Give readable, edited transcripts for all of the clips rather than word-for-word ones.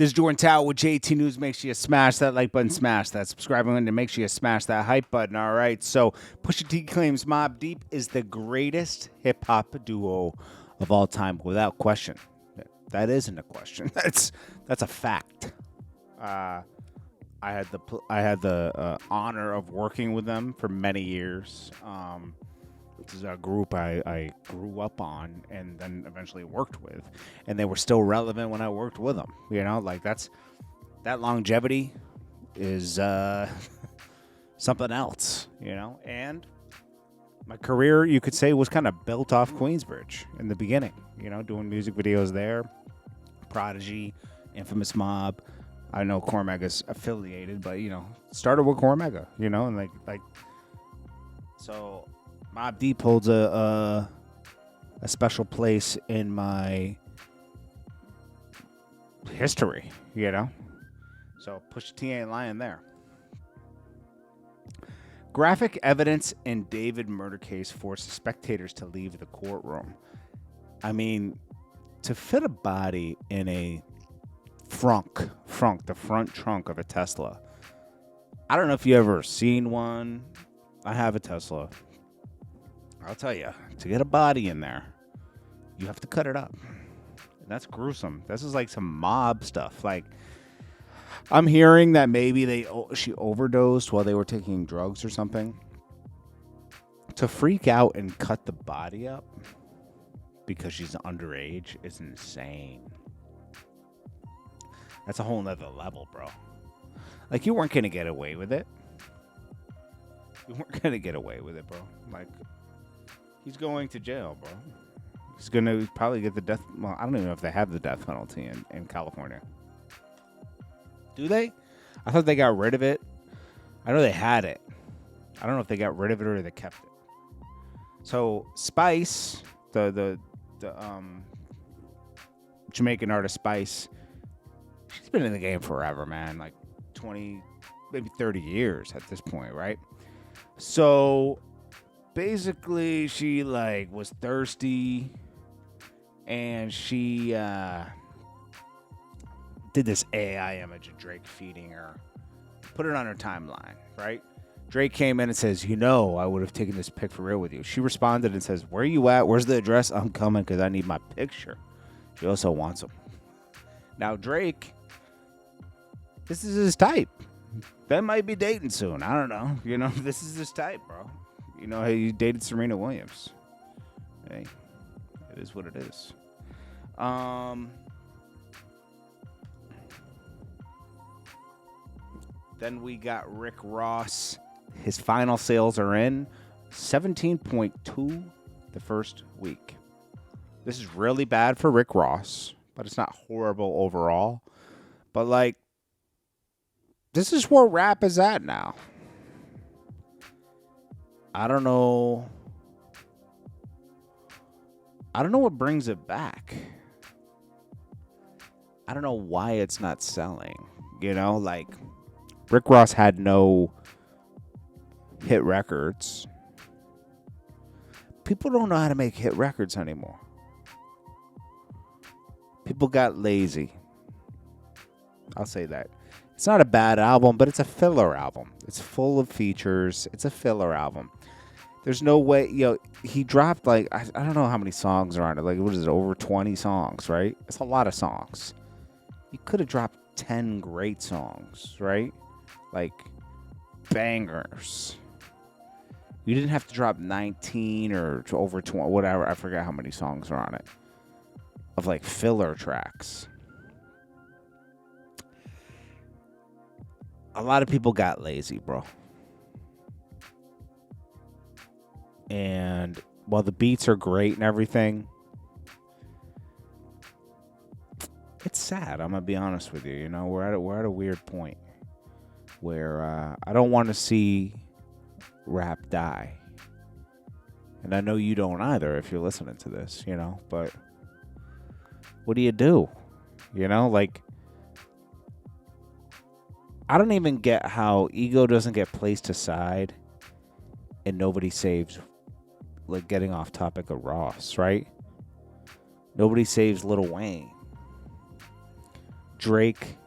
This is Jordan Tower with JT News. Make sure you smash that like button, smash that subscribe button, and make sure you smash that hype button. All right. So Pusha T claims Mobb Deep is the greatest hip hop duo of all time, without question. That isn't a question. That's a fact. I had the honor of working with them for many years. This is a group I grew up on and then eventually worked with, and they were still relevant when I worked with them. You know, like that longevity is something else. You know, and my career, you could say, was kind of built off Queensbridge in the beginning. You know, doing music videos there, Prodigy, Infamous Mob. I know Cormega's affiliated, but you know, started with Cormega. You know, and like so. Mobb Deep holds a special place in my history, you know? So Pusha T ain't lying there. Graphic evidence in David murder case forces spectators to leave the courtroom. I mean, to fit a body in a frunk, the front trunk of a Tesla. I don't know if you ever seen one. I have a Tesla. I'll tell you, to get a body in there, you have to cut it up. And that's gruesome. This is like some mob stuff. Like, I'm hearing that maybe she overdosed while they were taking drugs or something. To freak out and cut the body up because she's underage is insane. That's a whole nother level, bro. Like, you weren't going to get away with it. You weren't going to get away with it, bro. Like, he's going to jail, bro. He's going to probably get the death. Well, I don't even know if they have the death penalty in California. Do they? I thought they got rid of it. I know they had it. I don't know if they got rid of it or they kept it. So Spice, the Jamaican artist Spice, she's been in the game forever, man. Like 20, maybe 30 years at this point, right? So basically, she like was thirsty, and she did this AI image of Drake feeding her, put it on her timeline, right? Drake came in and says, "You know, I would have taken this pic for real with you." She responded and says, "Where are you at? Where's the address? I'm coming because I need my picture." She also wants him. Now Drake, this is his type. Ben might be dating soon. I don't know. You know, this is his type, bro. You know, he dated Serena Williams. Hey, it is what it is. Then we got Rick Ross. His final sales are in 17.2 the first week. This is really bad for Rick Ross, but it's not horrible overall. But, like, this is where rap is at now. I don't know what brings it back. I don't know why it's not selling. You know, like, Rick Ross had no hit records. People don't know how to make hit records anymore. People got lazy. I'll say that. It's not a bad album, but it's a filler album. It's full of features. It's a filler album. There's no way, he dropped like, I don't know how many songs are on it. Like, what is it, over 20 songs, right? It's a lot of songs. You could have dropped 10 great songs, right? Like, bangers. You didn't have to drop 19 or over 20, whatever. I forgot how many songs are on it. Of like filler tracks. A lot of people got lazy, bro. And while the beats are great and everything, it's sad. I'm gonna be honest with you. You know, we're at a weird point where I don't want to see rap die, and I know you don't either if you're listening to this. You know, but what do? You know, like, I don't even get how ego doesn't get placed aside and nobody saves, like, getting off topic of Ross, right? Nobody saves Lil Wayne. Drake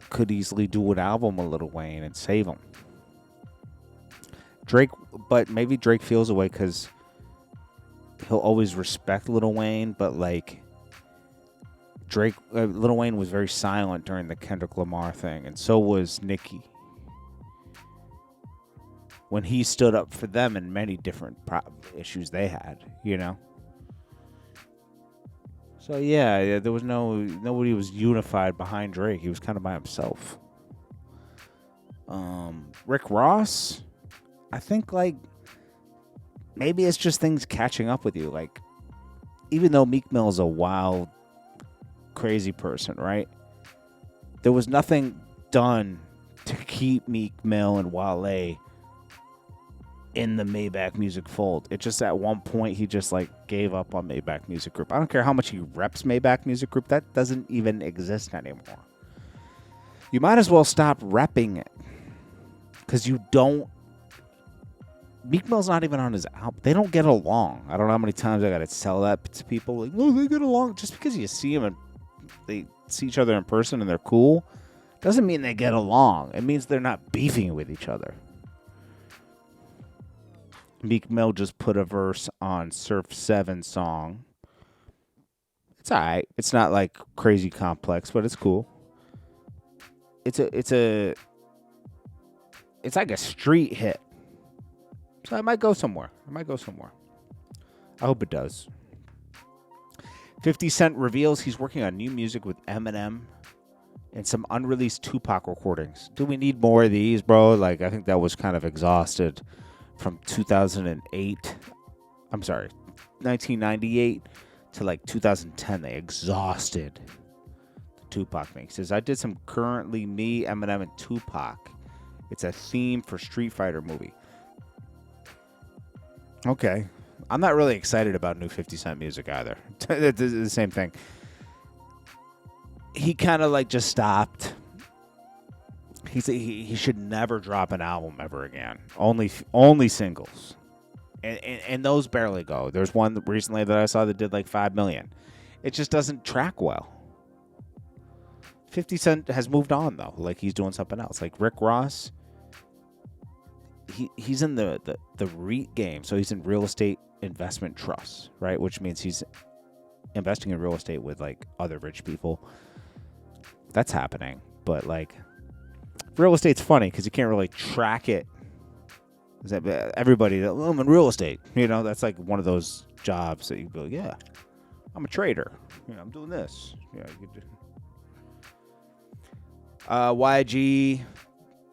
could easily do an album with Lil Wayne and save him. But maybe Drake feels away because he'll always respect Lil Wayne, but like Lil Wayne was very silent during the Kendrick Lamar thing, and so was Nicki. When he stood up for them in many different issues they had, you know. So yeah, there was nobody was unified behind Drake. He was kind of by himself. Rick Ross, I think like maybe it's just things catching up with you. Like, even though Meek Mill is a wild, crazy person, right? There was nothing done to keep Meek Mill and Wale in the Maybach Music fold. It just at one point he just like gave up on Maybach Music Group. I don't care how much he reps Maybach Music Group. That doesn't even exist anymore. You might as well stop repping it. Because you don't... Meek Mill's not even on his album. They don't get along. I don't know how many times I got to tell that to people. Like, oh, they get along. Just because you see them and they see each other in person and they're cool doesn't mean they get along. It means they're not beefing with each other. Meek Mill just put a verse on Surf 7's song. It's alright. It's not like crazy complex, but it's cool. It's like a street hit. So I might go somewhere. I hope it does. 50 Cent reveals he's working on new music with Eminem and some unreleased Tupac recordings. Do we need more of these, bro? Like, I think that was kind of exhausted from 2008. I'm sorry, 1998 to like 2010. They exhausted the Tupac mixes. I did some currently me, Eminem, and Tupac. It's a theme for Street Fighter movie. Okay. I'm not really excited about new 50 Cent music either. It's the same thing. He kind of like just stopped. He should never drop an album ever again. Only singles. And those barely go. There's one recently that I saw that did like 5 million. It just doesn't track well. 50 Cent has moved on though. Like he's doing something else. Like Rick Ross, he's in the REIT game. So he's in real estate investment trusts, right? Which means he's investing in real estate with like other rich people. That's happening. But like real estate's funny because you can't really track it. Everybody, I'm in real estate. You know, that's like one of those jobs that you go, yeah, I'm a trader. You know, I'm doing this. Yeah, you could do. YG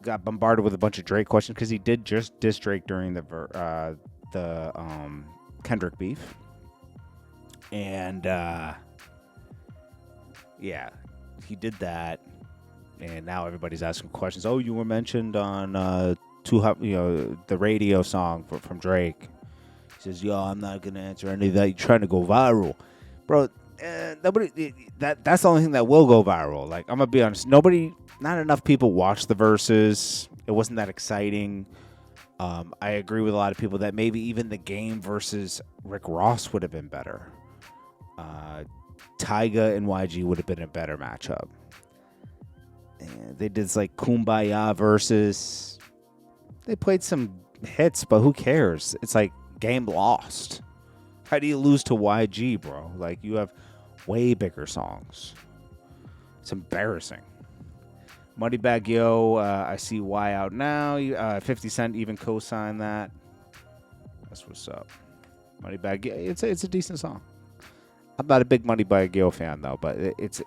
got bombarded with a bunch of Drake questions because he did just diss Drake during the Kendrick beef, and yeah, he did that, and now everybody's asking questions. Oh, you were mentioned on the radio song from Drake. He says, "Yo, I'm not gonna answer any of that. You're trying to go viral, bro." Nobody. That's the only thing that will go viral. Like, I'm gonna be honest. Not enough people watched the Verzuz. It wasn't that exciting. I agree with a lot of people that maybe even the Game versus Rick Ross would have been better. Tyga and YG would have been a better matchup. And they did like Kumbaya versus. They played some hits, but who cares? It's like Game lost. How do you lose to YG, bro? Like, you have way bigger songs. It's embarrassing. Moneybag Yo, I see why out now. 50 Cent even co-signed that. That's what's up. Moneybag Yo, it's a decent song. I'm not a big Moneybag Yo fan though, but it's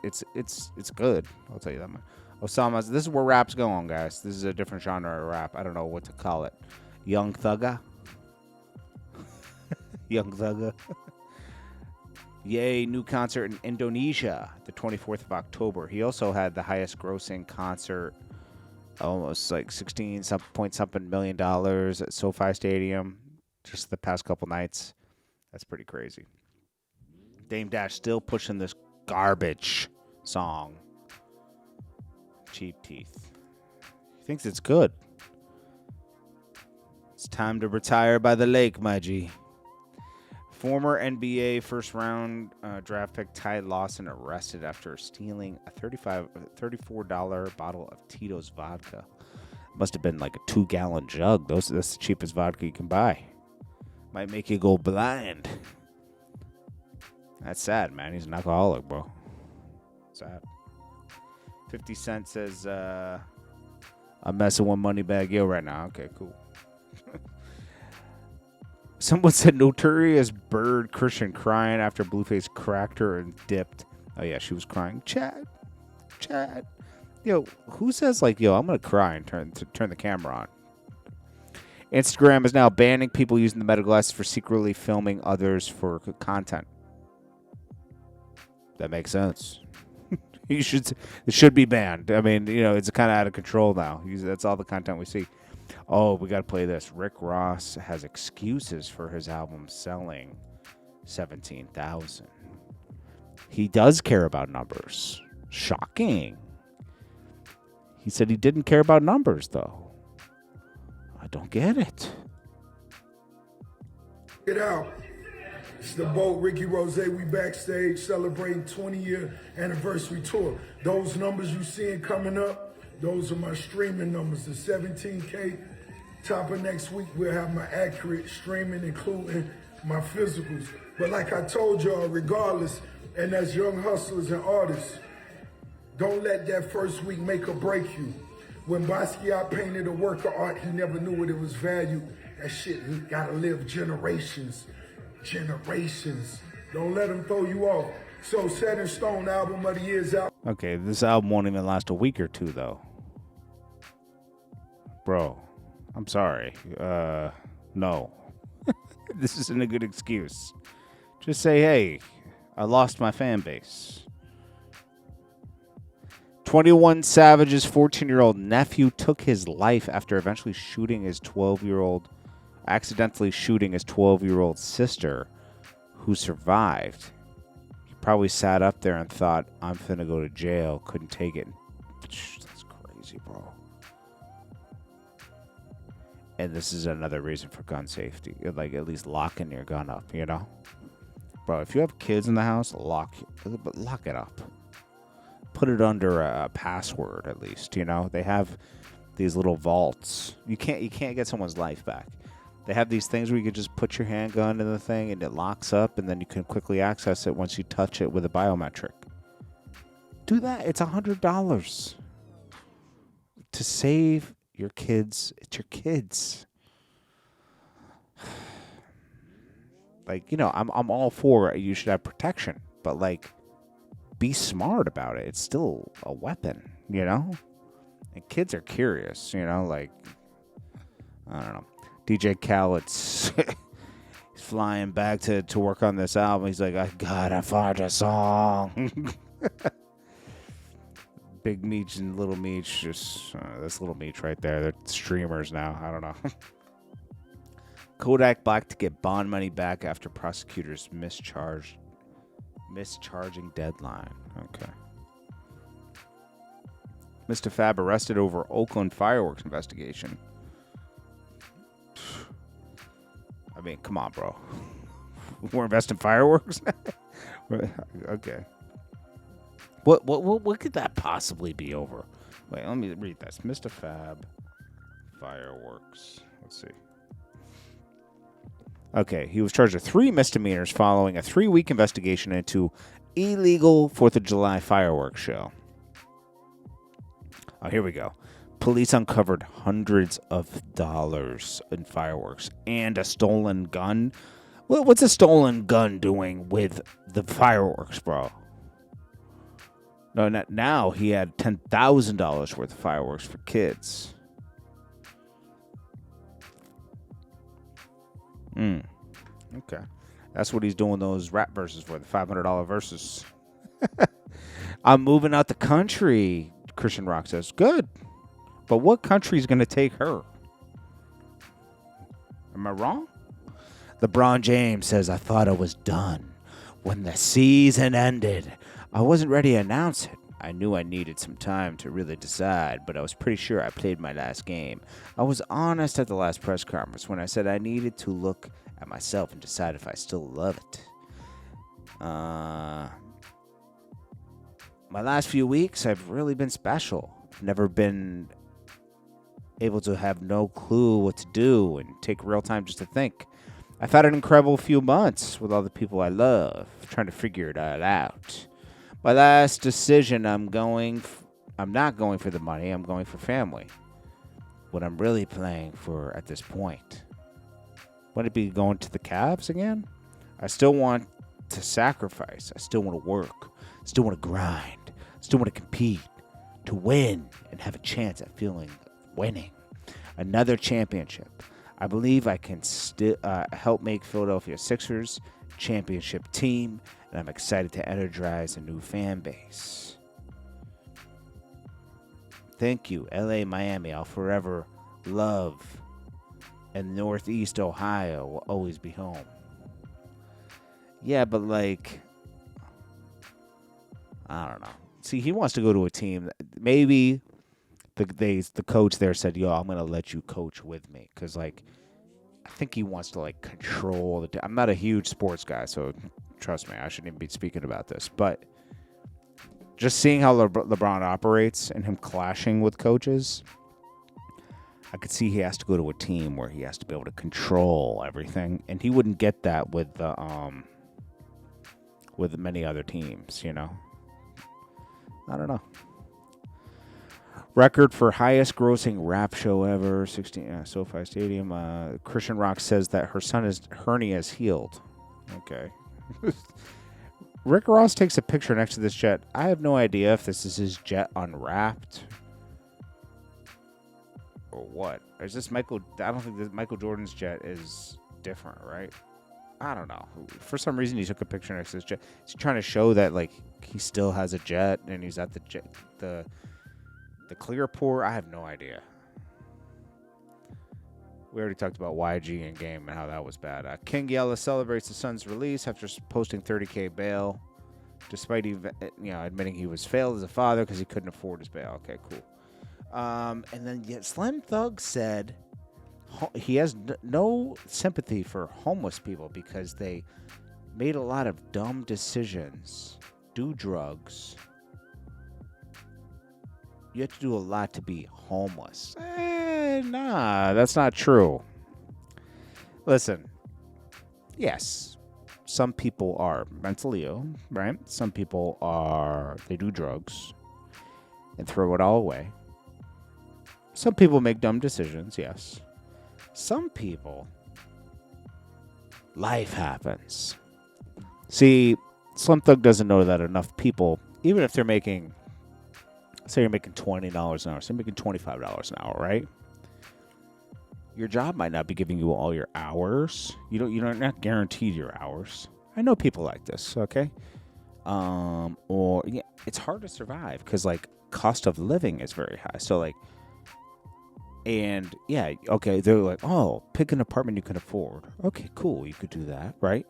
good. I'll tell you that much. Osama, this is where rap's going, guys. This is a different genre of rap. I don't know what to call it. Young Thugga. Young Thugga. Yay, new concert in Indonesia, the 24th of October. He also had the highest grossing concert, almost like 16 point something million dollars at SoFi Stadium just the past couple nights. That's pretty crazy. Dame Dash still pushing this garbage song. Cheap Teeth. He thinks it's good. It's time to retire by the lake, my G. Former NBA first-round draft pick Ty Lawson arrested after stealing a $34 bottle of Tito's vodka. Must have been like a 2-gallon jug. That's the cheapest vodka you can buy. Might make you go blind. That's sad, man. He's an alcoholic, bro. Sad. 50 Cent says, I'm messing with Moneybagg Yo right now. Okay, cool. Someone said Notorious Bird Christian crying after Blueface cracked her and dipped. Oh, yeah, she was crying. Chad. Yo, who says, like, yo, I'm going to cry and turn the camera on? Instagram is now banning people using the Meta glasses for secretly filming others for content. That makes sense. It should be banned. I mean, you know, it's kind of out of control now. That's all the content we see. Oh, we got to play this. Rick Ross has excuses for his album selling 17,000. He does care about numbers. Shocking. He said he didn't care about numbers, though. I don't get it. Get out. It's the boat, Ricky Rose. We backstage celebrating 20-year anniversary tour. Those numbers you seeing coming up, those are my streaming numbers. The 17K. Top of next week, we'll have my accurate streaming, including my physicals. But like I told y'all, regardless, and as young hustlers and artists, don't let that first week make or break you. When Basquiat painted a work of art, he never knew what it was valued. That shit, he gotta live generations. Don't let them throw you off. So Set in Stone album of the year's out. Okay, this album won't even last a week or two, though. Bro, I'm sorry. No. This isn't a good excuse. Just say, hey, I lost my fan base. 21 Savage's 14-year-old nephew took his life after eventually accidentally shooting his 12-year-old sister, who survived. He probably sat up there and thought, I'm finna go to jail. Couldn't take it. That's crazy, bro. And this is another reason for gun safety. Like, at least locking your gun up, you know? Bro, if you have kids in the house, lock it up. Put it under a password, at least, you know? They have these little vaults. You can't get someone's life back. They have these things where you can just put your handgun in the thing and it locks up, and then you can quickly access it once you touch it with a biometric. Do that. It's $100 to save your kids. It's your kids. Like, you know, I'm all for you should have protection, but like, be smart about it. It's still a weapon, you know? And kids are curious, you know, like, I don't know. DJ Khaled's he's flying back to work on this album. He's like, I gotta find a song. Big Meech and Little Meech, just that's Little Meech right there. They're streamers now. I don't know. Kodak Black to get bond money back after prosecutors mischarging deadline. Okay. Mr. Fab arrested over Oakland fireworks investigation. I mean, come on, bro. We're investing fireworks? Okay. What could that possibly be over? Wait, let me read this. Mr. Fab fireworks. Let's see. Okay, he was charged with 3 misdemeanors following a 3-week investigation into illegal 4th of July fireworks show. Oh, here we go. Police uncovered hundreds of dollars in fireworks and a stolen gun. Well, what's a stolen gun doing with the fireworks, bro? No, now he had $10,000 worth of fireworks for kids. Okay. That's what he's doing those rap verses for, the $500 verses. I'm moving out the country, Christian Rock says. Good. But what country is going to take her? Am I wrong? LeBron James says, I thought I was done when the season ended. I wasn't ready to announce it. I knew I needed some time to really decide, but I was pretty sure I played my last game. I was honest at the last press conference when I said I needed to look at myself and decide if I still love it. My last few weeks have really been special. I've never been able to have no clue what to do and take real time just to think. I've had an incredible few months with all the people I love, trying to figure it all out. My last decision, I'm not going for the money, I'm going for family. What I'm really playing for at this point. Would it be going to the Cavs again? I still want to sacrifice. I still want to work. I still want to grind. I still want to compete, to win, and have a chance at feeling winning. Another championship. I believe I can still help make Philadelphia Sixers championship team, and I'm excited to energize a new fan base. Thank you, LA, Miami. I'll forever love, and Northeast Ohio will always be home. Yeah, but like, I don't know. See, he wants to go to a team. Maybe the coach there said, "Yo, I'm gonna let you coach with me," because like, I think he wants to like control the. I'm not a huge sports guy, so trust me, I shouldn't even be speaking about this. But just seeing how LeBron operates and him clashing with coaches, I could see he has to go to a team where he has to be able to control everything, and he wouldn't get that with the with many other teams. You know, I don't know. Record for highest grossing rap show ever, 16 SoFi Stadium. Christian Rock says that her son's hernia is healed. Okay. Rick Ross takes a picture next to this jet. I have no idea if this is his jet unwrapped or what. Is this Michael? I don't think that Michael Jordan's jet is different, right? I don't know. For some reason, he took a picture next to this jet. He's trying to show that like he still has a jet and he's at the jet, the clear pour. I have no idea. We already talked about YG in game and how that was bad. King Yella celebrates the son's release after posting $30,000 bail, despite admitting he was failed as a father because he couldn't afford his bail. Okay, cool. And then yet Slim Thug said he has no sympathy for homeless people because they made a lot of dumb decisions, do drugs. You have to do a lot to be homeless. Nah, that's not true. Listen, yes, some people are mentally ill, right? Some people they do drugs and throw it all away. Some people make dumb decisions, yes. Some people, life happens. See, Slim Thug doesn't know that enough people, even if they're making, say you're making $20 an hour, so you're making $25 an hour, right? Your job might not be giving you all your hours. You're not guaranteed your hours. I know people like this, okay? It's hard to survive because like cost of living is very high. So like, and yeah, okay, they're like, oh, pick an apartment you can afford. Okay, cool, you could do that, right?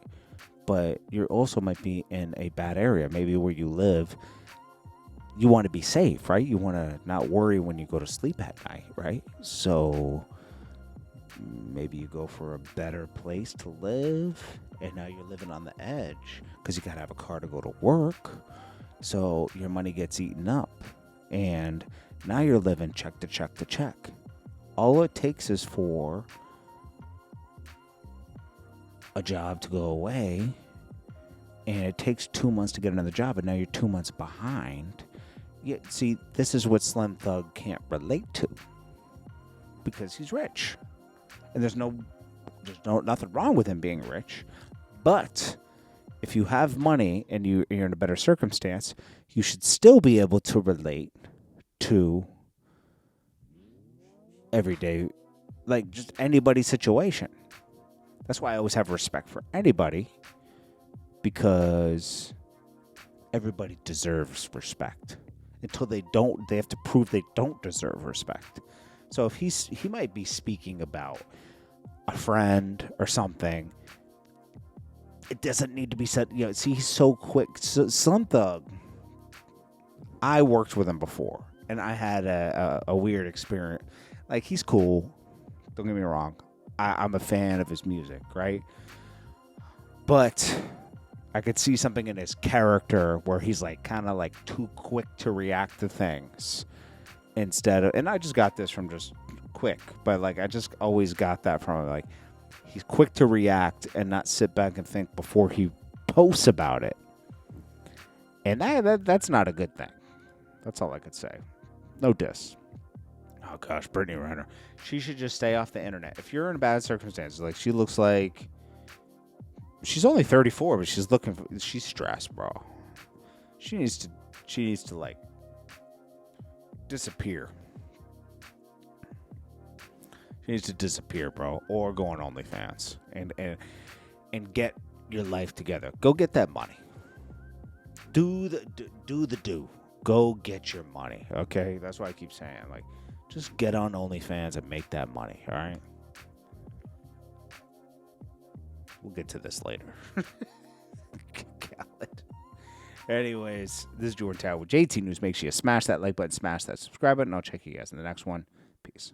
But you also might be in a bad area, maybe where you live. You want to be safe, right? You want to not worry when you go to sleep at night, right? So maybe you go for a better place to live, and now you're living on the edge because you got to have a car to go to work. So your money gets eaten up, and now you're living check to check to check. All it takes is for a job to go away, and it takes 2 months to get another job, and now you're 2 months behind. Yeah, see, this is what Slim Thug can't relate to because he's rich. And there's nothing wrong with him being rich. But if you have money and you're in a better circumstance, you should still be able to relate to everyday, like just anybody's situation. That's why I always have respect for anybody, because everybody deserves respect. Until they don't, they have to prove they don't deserve respect. So if he might be speaking about a friend or something, it doesn't need to be said. See, he's so quick. So, Slim Thug, I worked with him before, and I had a weird experience. Like, he's cool. Don't get me wrong. I'm a fan of his music, right? But I could see something in his character where he's like kind of like too quick to react to things instead of, and I just got this from just quick, but like I just always got that from him, like he's quick to react and not sit back and think before he posts about it. And that's not a good thing. That's all I could say. No diss. Oh gosh, Brittany Renner. She should just stay off the internet. If you're in bad circumstances, like she looks like she's only 34, but she's stressed, bro. She needs to like disappear. She needs to disappear, bro, or go on OnlyFans and get your life together. Go get that money. Do the do. Go get your money, okay? That's why I keep saying, like, just get on OnlyFans and make that money, all right? We'll get to this later. Anyways, this is Jordan Tower with JT News. Make sure you smash that like button, smash that subscribe button, and I'll check you guys in the next one. Peace.